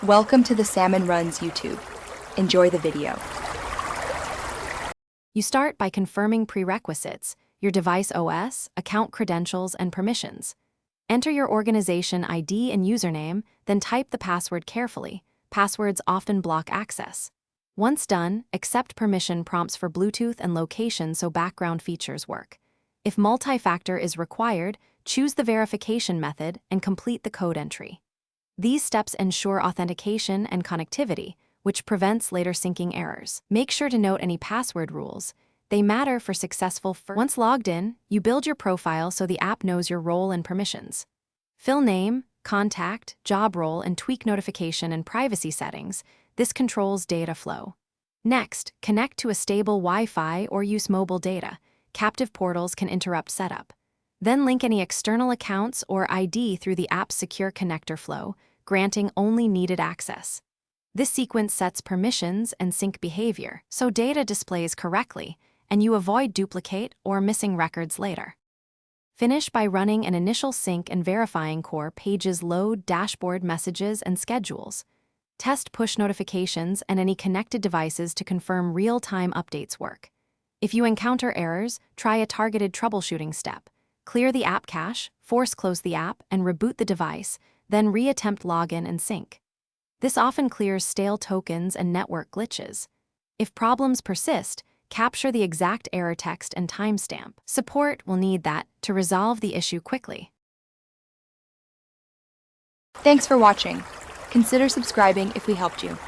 Welcome to the Salmon Runs YouTube. Enjoy the video. You start by confirming prerequisites, your device OS, account credentials, and permissions. Enter your organization ID and username, then type the password carefully. Passwords often block access. Once done, accept permission prompts for Bluetooth and location so background features work. If multi-factor is required, choose the verification method and complete the code entry. These steps ensure authentication and connectivity, which prevents later syncing errors. Make sure to note any password rules. They matter for successful Once logged in, you build your profile so the app knows your role and permissions. Fill name, contact, job role, and tweak notification and privacy settings. This controls data flow. Next, connect to a stable Wi-Fi or use mobile data. Captive portals can interrupt setup. Then link any external accounts or ID through the app's secure connector flow, granting only needed access. This sequence sets permissions and sync behavior, so data displays correctly, and you avoid duplicate or missing records later. Finish by running an initial sync and verifying core pages load dashboard messages and schedules. Test push notifications and any connected devices to confirm real-time updates work. If you encounter errors, try a targeted troubleshooting step. Clear the app cache, force close the app, and reboot the device, then re-attempt login and sync. This often clears stale tokens and network glitches. If problems persist, capture the exact error text and timestamp. Support will need that to resolve the issue quickly. Thanks for watching. Consider subscribing if we helped you.